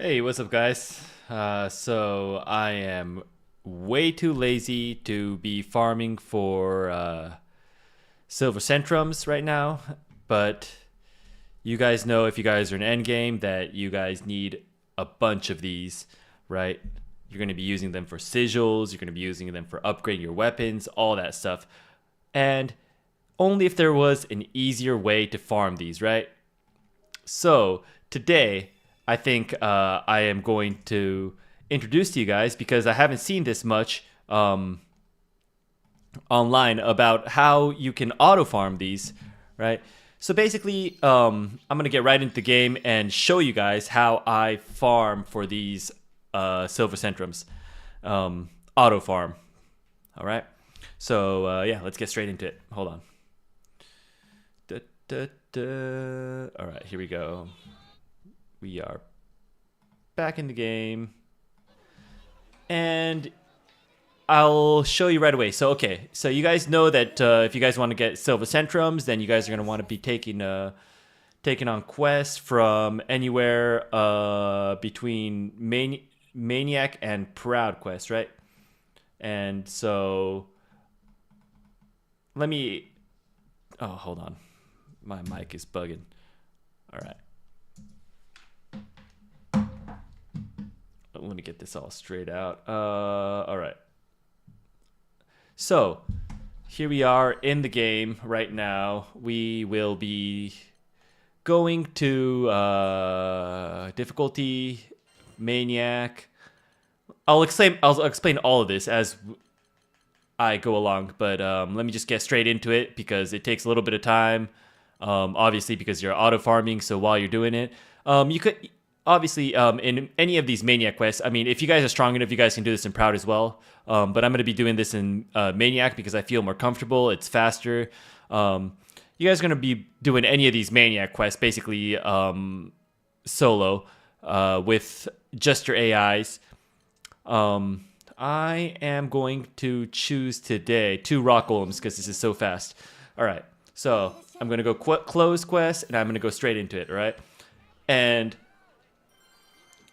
Hey, what's up, guys? So I am way too lazy to be farming for silver centrums right now, but you guys know if you guys are in endgame that you guys need a bunch of these, right? You're going to be using them for sigils, you're going to be using them for upgrading your weapons, all that stuff. And only if there was an easier way to farm these, right? So today, I think I am going to introduce to you guys, because I haven't seen this much online, about how you can auto farm these, right? So basically, I'm going to get right into the game and show you guys how I farm for these silver centrums. Auto farm. All right. So yeah, let's get straight into it. Hold on. All right, here we go. We are back in the game, and I'll show you right away. So okay, so you guys know that if you guys want to get silver centrums, then you guys are going to want to be taking on quests from anywhere between Maniac and Proud quest, right? And so let me, oh, hold on, my mic is bugging. All right, let me get this all straight out. All right. So here we are in the game right now. We will be going to difficulty Maniac. I'll explain all of this as I go along, but let me just get straight into it because it takes a little bit of time. Obviously, because you're auto farming, so while you're doing it, you could obviously in any of these Maniac quests. I mean, if you guys are strong enough, you guys can do this in Proud as well. But I'm going to be doing this in Maniac because I feel more comfortable. It's faster. You guys are going to be doing any of these Maniac quests basically solo with just your AIs. I am going to choose today 2 rock golems because this is so fast. All right, so I'm going to go close quest, and I'm going to go straight into it, all right? And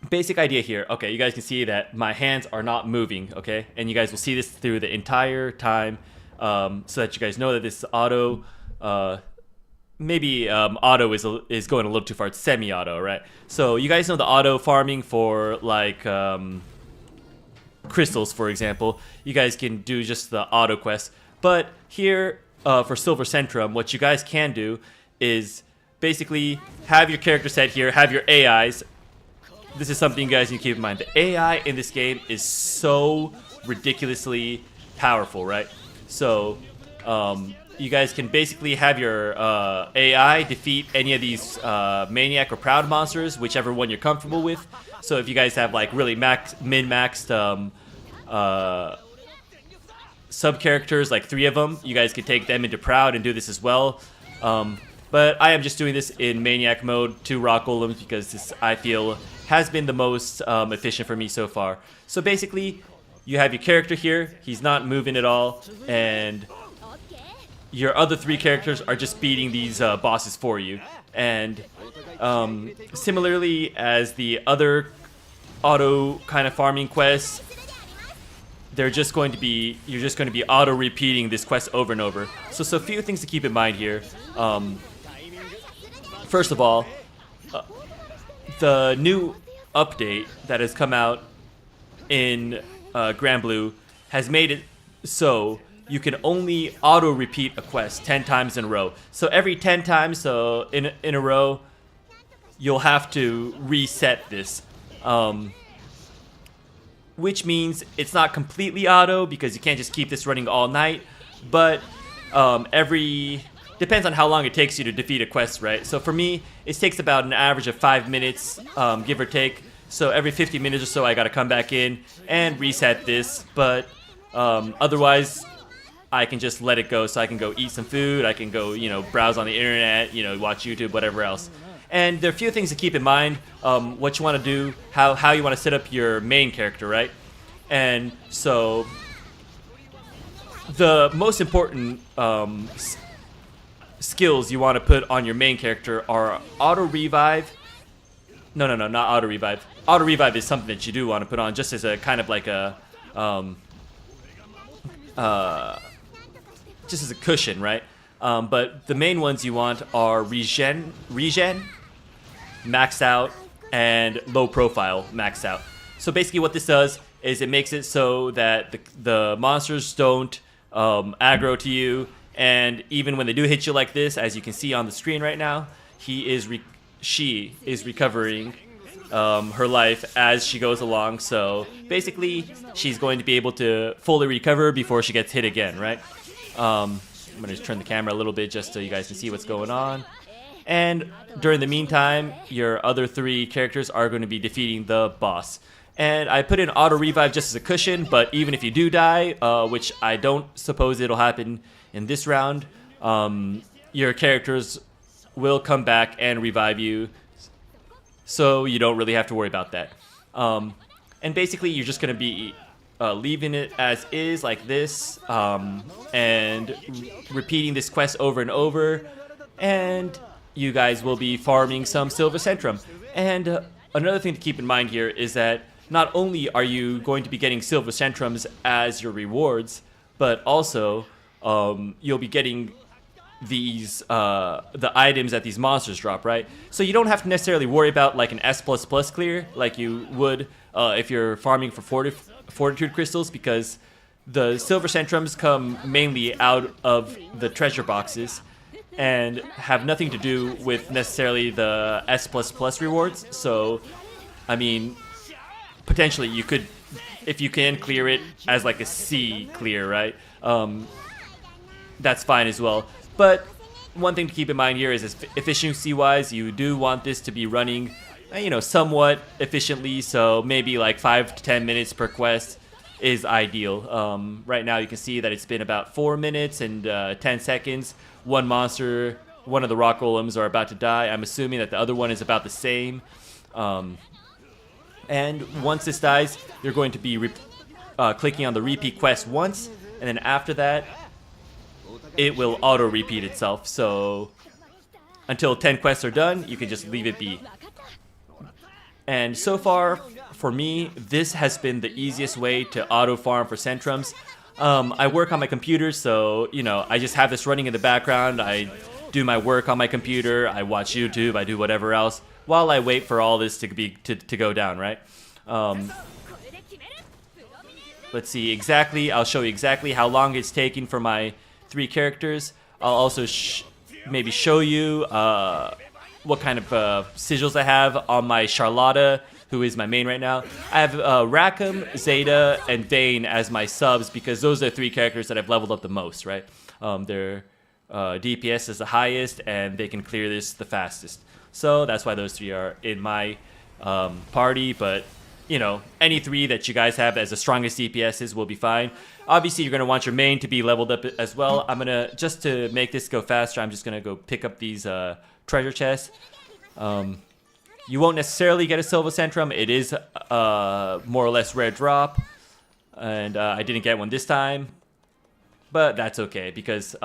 basic idea here, okay, you guys can see that my hands are not moving, okay? And you guys will see this through the entire time, so that you guys know that this is auto. Maybe auto is going a little too far. It's semi-auto, right? So you guys know the auto farming for like crystals, for example. You guys can do just the auto quest. But here for Silver Centrum, what you guys can do is basically have your character set here, have your AIs. This is something you guys need to keep in mind. The AI in this game is so ridiculously powerful, right? So you guys can basically have your AI defeat any of these Maniac or Proud monsters, whichever one you're comfortable with. So if you guys have like really min-maxed sub-characters, like 3 of them, you guys could take them into Proud and do this as well. But I am just doing this in Maniac mode, 2 rock golems, because this, I feel, has been the most efficient for me so far. So basically, you have your character here. He's not moving at all, and your other 3 characters are just beating these bosses for you. And similarly as the other auto kind of farming quests, you're just going to be auto repeating this quest over and over. So a few things to keep in mind here. First of all, the new update that has come out in Granblue has made it so you can only auto repeat a quest 10 times in a row. So every 10 times, so in a row, you'll have to reset this. Which means it's not completely auto because you can't just keep this running all night, but depends on how long it takes you to defeat a quest, right? So for me, it takes about an average of 5 minutes, give or take. So every 50 minutes or so, I gotta come back in and reset this, but otherwise, I can just let it go. So I can go eat some food, I can go, browse on the internet, watch YouTube, whatever else. And there are a few things to keep in mind, what you want to do, how you want to set up your main character, right? And so the most important skills you want to put on your main character are auto revive No, no, no, not auto revive. Auto revive is something that you do want to put on just as a kind of like a just as a cushion, right? But the main ones you want are regen, maxed out, and low profile, maxed out. So basically what this does is it makes it so that the monsters don't aggro to you, and even when they do hit you like this, as you can see on the screen right now, she is recovering her life as she goes along. So basically, she's going to be able to fully recover before she gets hit again, right? I'm going to just turn the camera a little bit just so you guys can see what's going on. And during the meantime, your other 3 characters are going to be defeating the boss. And I put in auto revive just as a cushion, but even if you do die, which I don't suppose it'll happen in this round, your characters will come back and revive you, so you don't really have to worry about that. And basically, you're just going to be leaving it as is, like this, and repeating this quest over and over, and you guys will be farming some Silver Centrum. And another thing to keep in mind here is that not only are you going to be getting Silver Centrums as your rewards, but also you'll be getting these the items that these monsters drop, right? So you don't have to necessarily worry about like an S++ clear like you would if you're farming for fortitude crystals, because the Silver Centrums come mainly out of the treasure boxes and have nothing to do with necessarily the S++ rewards. So I mean, potentially you could, if you can clear it as like a C clear, right? That's fine as well. But one thing to keep in mind here is efficiency-wise, you do want this to be running, you know, somewhat efficiently. So maybe like 5 to 10 minutes per quest is ideal. Right now you can see that it's been about 4 minutes and 10 seconds. One monster, one of the rock golems are about to die. I'm assuming that the other one is about the same. And once this dies, you're going to be clicking on the repeat quest once, and then after that, it will auto-repeat itself. So until 10 quests are done, you can just leave it be. And so far, for me, this has been the easiest way to auto-farm for Centrums. I work on my computer, so, you know, I just have this running in the background. I do my work on my computer, I watch YouTube, I do whatever else, while I wait for all this to go down, right? Let's see exactly, I'll show you exactly how long it's taking for my 3 characters. I'll also maybe show you what kind of sigils I have on my Charlotta, who is my main right now. I have Rackham, Zeta, and Vayne as my subs because those are the 3 characters that I've leveled up the most, right? Their DPS is the highest and they can clear this the fastest. So that's why those 3 are in my party, but you know, any 3 that you guys have as the strongest DPSs will be fine. Obviously, you're going to want your main to be leveled up as well. I'm going to, just to make this go faster, I'm just going to go pick up these treasure chests. You won't necessarily get a Silver Centrum. It is more or less rare drop, and I didn't get one this time. But that's okay, because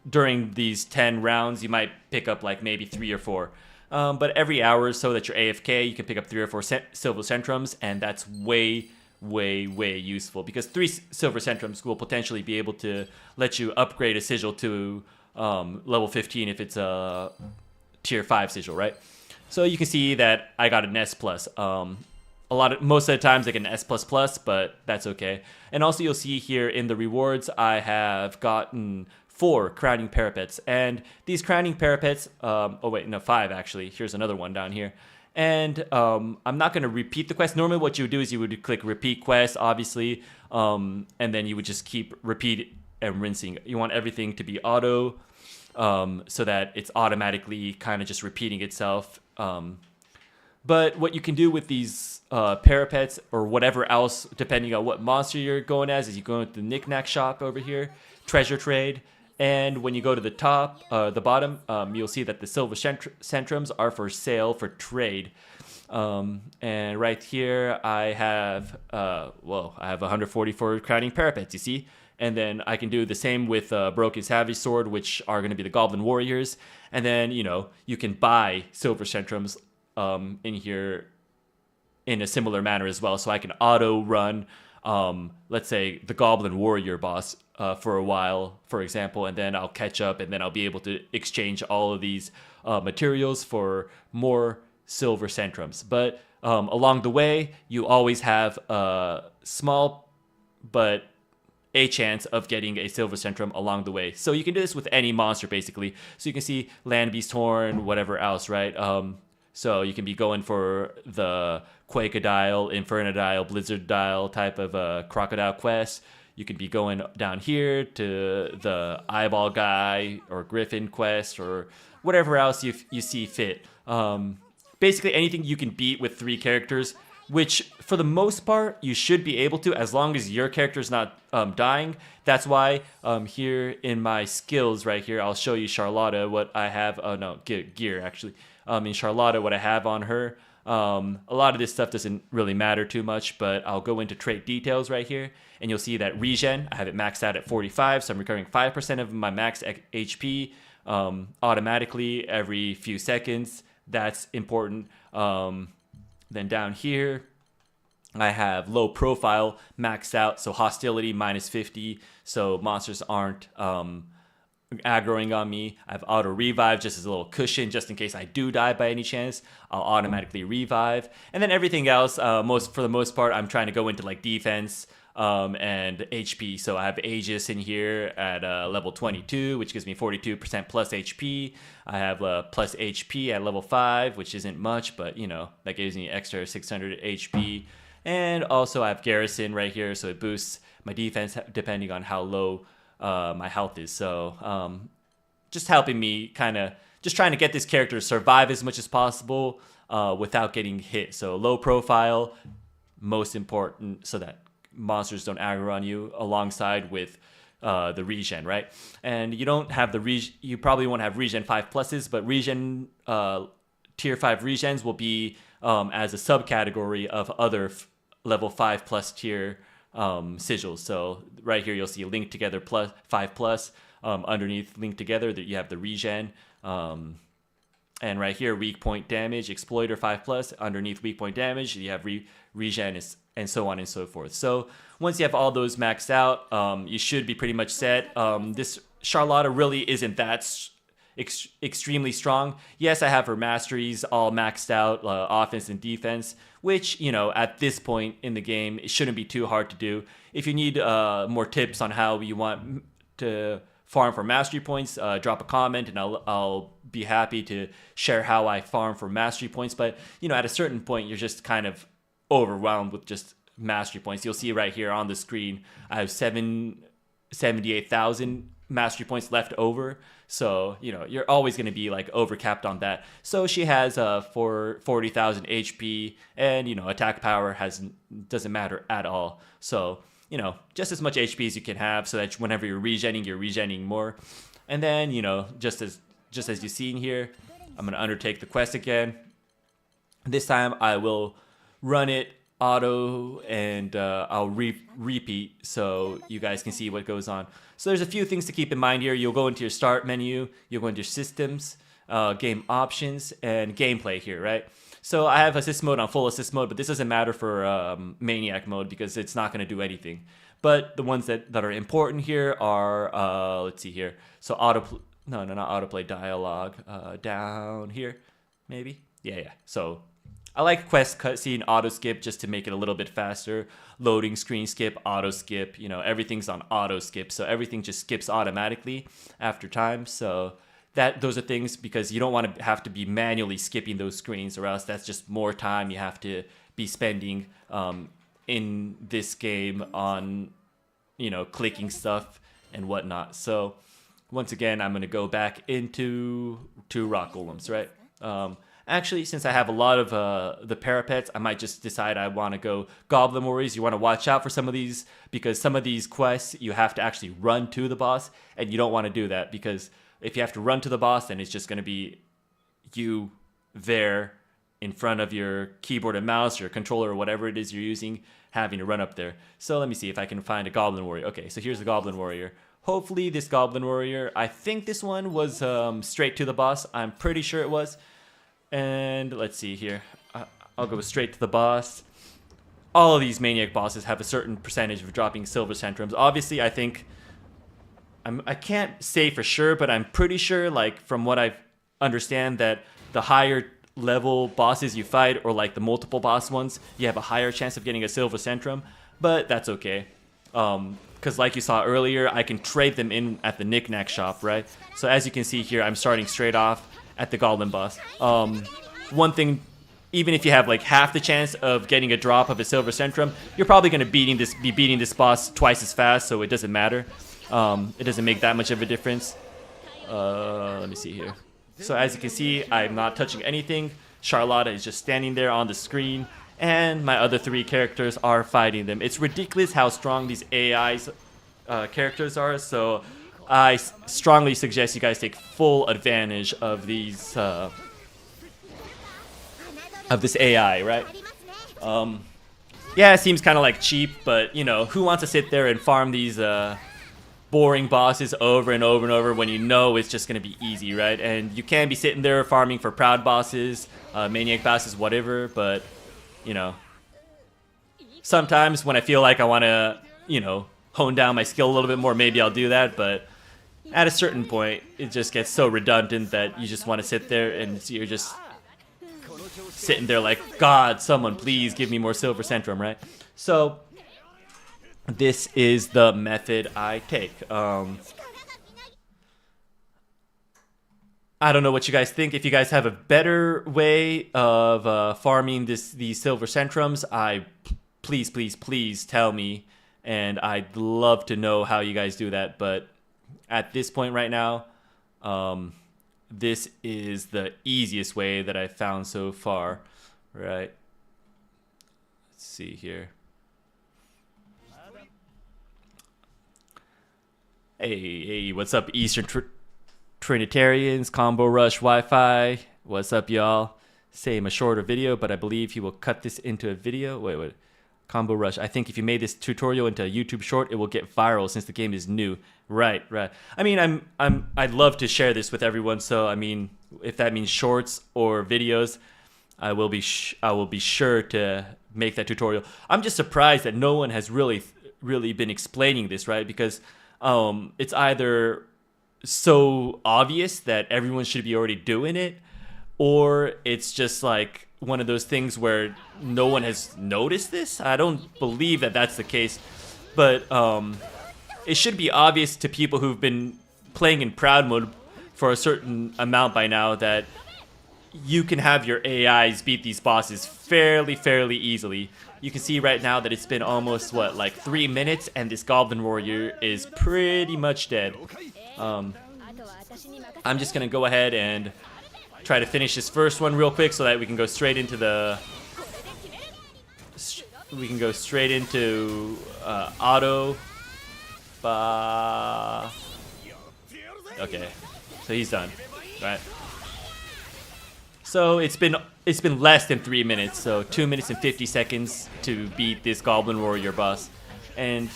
during these 10 rounds, you might pick up like maybe 3 or 4. But every hour or so that you're AFK, you can pick up 3 or 4 Silver Centrums, and that's way useful, because 3 Silver Centrums will potentially be able to let you upgrade a sigil to level 15 if it's a tier 5 sigil, right? So you can see that I got an S+. Most of the times I get an S++, but that's okay. And also you'll see here in the rewards, I have gotten 4 crowning parapets, and these crowning parapets, oh wait, no, 5 actually. Here's another one down here. And I'm not going to repeat the quest. Normally what you would do is you would click repeat quest, obviously, and then you would just keep repeat and rinsing. You want everything to be auto, so that it's automatically kind of just repeating itself. But what you can do with these parapets or whatever else, depending on what monster you're going as, is you go into the knick-knack shop over here, treasure trade, and when you go to the top, the bottom, you'll see that the Silver Centrums are for sale for trade. And right here, I have, I have 144 crowning parapets, you see? And then I can do the same with Broken Savage Sword, which are going to be the Goblin Warriors. And then, you know, you can buy Silver Centrums in here in a similar manner as well. So I can auto run, let's say, the Goblin Warrior boss for a while, for example, and then I'll catch up, and then I'll be able to exchange all of these materials for more silver Centrums. But along the way, you always have a small but a chance of getting a silver Centrum along the way. So you can do this with any monster, basically. So you can see Land Beast Horn, whatever else, right? So you can be going for the Quakedile, Infernodile, Blizzardile type of crocodile quest. You can be going down here to the Eyeball Guy or Griffin quest or whatever else you see fit. Basically anything you can beat with 3 characters, which for the most part you should be able to, as long as your character is not dying. That's why here in my skills right here, I'll show you Charlotta what I have. Oh no, gear actually. In Charlotta, what I have on her. A lot of this stuff doesn't really matter too much, but I'll go into trait details right here, and you'll see that regen, I have it maxed out at 45, so I'm recovering 5% of my max HP automatically every few seconds. That's important. Then down here, I have low profile maxed out, so hostility -50, so monsters aren't aggroing on me. I have auto revive just as a little cushion, just in case I do die by any chance. I'll automatically revive, and then everything else, for the most part, I'm trying to go into like defense and HP. So I have Aegis in here at level 22, which gives me 42% plus HP. I have plus HP at level 5, which isn't much, but you know, that gives me extra 600 HP. And also I have Garrison right here, so it boosts my defense depending on how low my health is. So just helping me just trying to get this character to survive as much as possible without getting hit. So low profile, most important, so that monsters don't aggro on you, alongside with the regen, right? And you don't have you probably won't have regen 5 pluses, but regen tier 5 regens will be as a subcategory of other level 5 plus tier sigils. So right here you'll see link together plus 5 plus. Underneath link together that you have the regen, and right here weak point damage exploiter 5 plus. Underneath weak point damage you have regen, and so on and so forth. So once you have all those maxed out, you should be pretty much set. This Charlotta really isn't that extremely strong. Yes, I have her masteries all maxed out, offense and defense, which, you know, at this point in the game, it shouldn't be too hard to do. If you need more tips on how you want to farm for mastery points, drop a comment and I'll be happy to share how I farm for mastery points. But, you know, at a certain point, you're just kind of overwhelmed with just mastery points. You'll see right here on the screen, I have 78,000 mastery points left over. So, you know, you're always going to be like overcapped on that. So she has for 40,000 HP, and, you know, attack power doesn't matter at all. So, you know, just as much HP as you can have, so that whenever you're regenning more. And then, you know, just as you've seen here, I'm going to undertake the quest again. This time I will run it auto, and I'll repeat so you guys can see what goes on. So there's a few things to keep in mind here. You'll go into your start menu, you'll go into your systems, game options, and gameplay here, right? So I have assist mode on full assist mode, but this doesn't matter for maniac mode because it's not going to do anything. But the ones that are important here are, let's see here. So not autoplay, dialogue, down here, maybe? Yeah. So I like quest cutscene auto skip just to make it a little bit faster. Loading screen skip, auto skip, you know, everything's on auto skip. So everything just skips automatically after time. So those are things, because you don't want to have to be manually skipping those screens, or else that's just more time you have to be spending in this game on, you know, clicking stuff and whatnot. So once again, I'm going to go back into rock golems, right? Actually, since I have a lot of the parapets, I might just decide I want to go Goblin Warriors. You want to watch out for some of these, because some of these quests you have to actually run to the boss, and you don't want to do that, because if you have to run to the boss, then it's just going to be you there in front of your keyboard and mouse, your controller, or whatever it is you're using, having to run up there. So let me see if I can find a Goblin Warrior. Okay, so here's the Goblin Warrior. Hopefully this Goblin Warrior, I think this one was straight to the boss. I'm pretty sure it was. And let's see here. I'll go straight to the boss. All of these Maniac bosses have a certain percentage of dropping silver centrums. Obviously, I think... I can't say for sure, but I'm pretty sure, like, from what I understand, that the higher level bosses you fight, or like the multiple boss ones, you have a higher chance of getting a silver centrum, but that's okay. Because like you saw earlier, I can trade them in at the knick-knack shop, right? So as you can see here, I'm starting straight off at the Goblin boss. One thing, even if you have like half the chance of getting a drop of a silver centrum, you're probably going to be beating this boss twice as fast, so it doesn't matter. It doesn't make that much of a difference. Let me see here. So as you can see, I'm not touching anything. Charlotta is just standing there on the screen, and my other three characters are fighting them. It's ridiculous how strong these AI's characters are, so I strongly suggest you guys take full advantage of these of this AI, right? Yeah, it seems kind of like cheap, but you know, who wants to sit there and farm these boring bosses over and over and over when you know it's just going to be easy, right? And you can be sitting there farming for proud bosses, maniac bosses, whatever, but, you know, sometimes when I feel like I want to, you know, hone down my skill a little bit more, maybe I'll do that, but at a certain point, it just gets so redundant that you just want to sit there and you're just sitting there like, God, someone please give me more silver centrum, right? So this is the method I take. I don't know what you guys think. If you guys have a better way of farming these silver centrums, please tell me, and I'd love to know how you guys do that. But at this point right now, this is the easiest way that I've found so far, right? Let's see here. Hey, what's up, Eastern Trinitarians, Combo Rush Wi-Fi? What's up, y'all? Same, a shorter video, but I believe he will cut this into a video. Wait. Combo Rush. I think if you made this tutorial into a YouTube short, it will get viral since the game is new. Right. I mean, I'd love to share this with everyone. So, I mean, if that means shorts or videos, I will be sure to make that tutorial. I'm just surprised that no one has really been explaining this, right? Because it's either so obvious that everyone should be already doing it, or it's just like one of those things where no one has noticed this. I don't believe that that's the case, but it should be obvious to people who've been playing in proud mode for a certain amount by now that you can have your AIs beat these bosses fairly easily. You can see right now that it's been almost, what, like 3 minutes, and this Goblin Warrior is pretty much dead. I'm just going to go ahead and try to finish this first one real quick so that we can go straight into the... auto... Okay, so he's done, right? So it's been less than 3 minutes, so 2 minutes and 50 seconds to beat this Goblin Warrior boss. And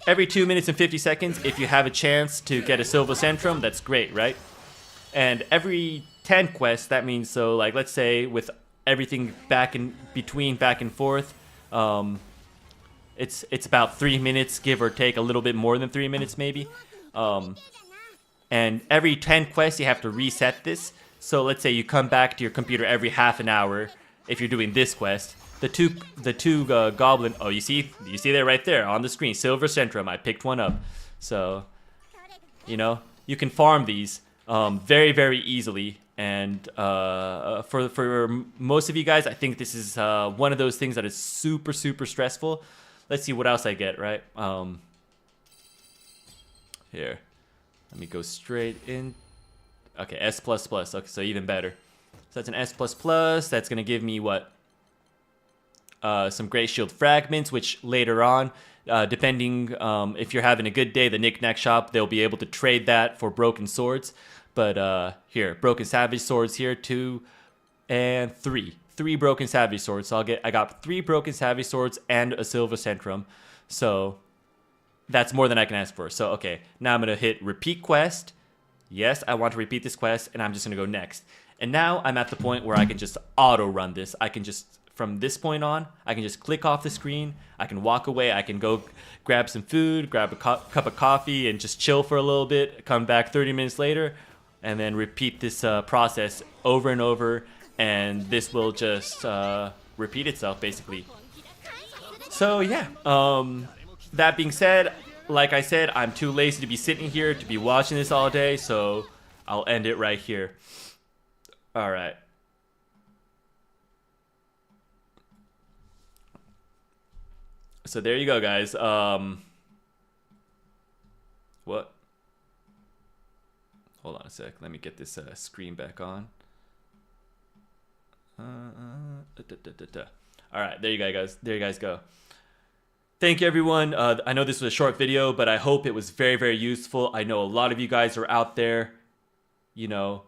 every 2 minutes and 50 seconds, if you have a chance to get a silver centrum, that's great, right? And every 10 quests, that means, so like, let's say with everything back and forth, it's about 3 minutes, give or take, a little bit more than 3 minutes maybe. And every 10 quests, you have to reset this. So let's say you come back to your computer every half an hour if you're doing this quest. The two goblin... Oh, you see that right there on the screen. Silver Centrum. I picked one up. So, you know, you can farm these very easily. And for most of you guys, I think this is one of those things that is super stressful. Let's see what else I get, right? Here. Let me go straight in. Okay, S++. Okay, so even better. So that's an S++. That's going to give me what? Some Great Shield Fragments, which later on, depending if you're having a good day, the Knick-Knack shop, they'll be able to trade that for Broken Swords. But here, Broken Savage Swords here, 2 and 3. 3 Broken Savage Swords. So I got 3 Broken Savage Swords and a Silver Centrum. So that's more than I can ask for. So, okay, now I'm going to hit Repeat Quest. Yes, I want to repeat this quest, and I'm just going to go next. And now I'm at the point where I can just auto-run this. I can just, from this point on, I can just click off the screen. I can walk away. I can go grab some food, grab a cup of coffee, and just chill for a little bit. Come back 30 minutes later, and then repeat this process over and over. And this will just repeat itself, basically. So, yeah. That being said, like I said, I'm too lazy to be sitting here to be watching this all day, so I'll end it right here. All right. So there you go, guys. What? Hold on a sec. Let me get this screen back on. All right, there you guys. There you guys go. Thank you, everyone. I know this was a short video, but I hope it was very, very useful. I know a lot of you guys are out there, you know,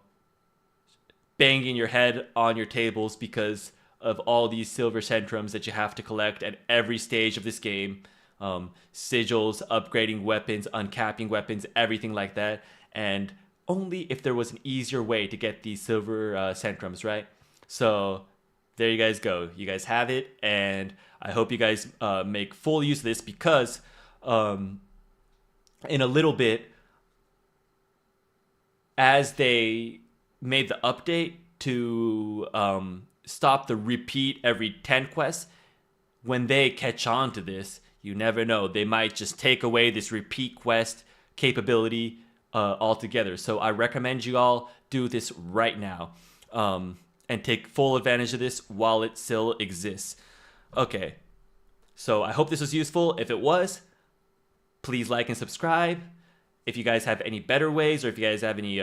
banging your head on your tables because of all these silver centrums that you have to collect at every stage of this game. Sigils, upgrading weapons, uncapping weapons, everything like that. And only if there was an easier way to get these silver centrums, right? So there you guys go. You guys have it, and I hope you guys make full use of this because in a little bit, as they made the update to stop the repeat every 10 quests, when they catch on to this, you never know. They might just take away this repeat quest capability altogether. So I recommend you all do this right now and take full advantage of this while it still exists. Okay, so I hope this was useful. If it was, please like and subscribe. If you guys have any better ways, or if you guys have any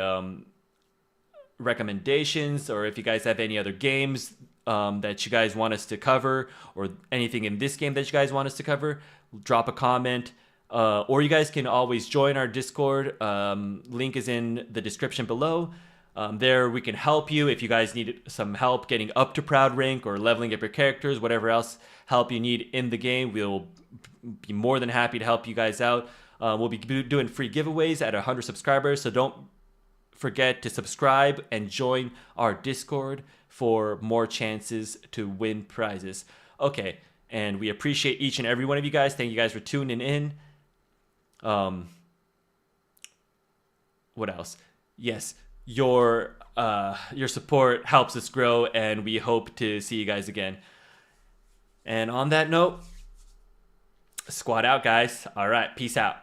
recommendations, or if you guys have any other games that you guys want us to cover, or anything in this game that you guys want us to cover, drop a comment. Or you guys can always join our Discord. Link is in the description below. There we can help you if you guys need some help getting up to proud rank or leveling up your characters, whatever else help you need in the game. We'll be more than happy to help you guys out. We'll be doing free giveaways at 100 subscribers, so don't forget to subscribe and join our Discord for more chances to win prizes. Okay, and we appreciate each and every one of you guys. Thank you guys for tuning in. What else? Yes, your support helps us grow, and we hope to see you guys again. And on that note, squad out, guys. All right, peace out.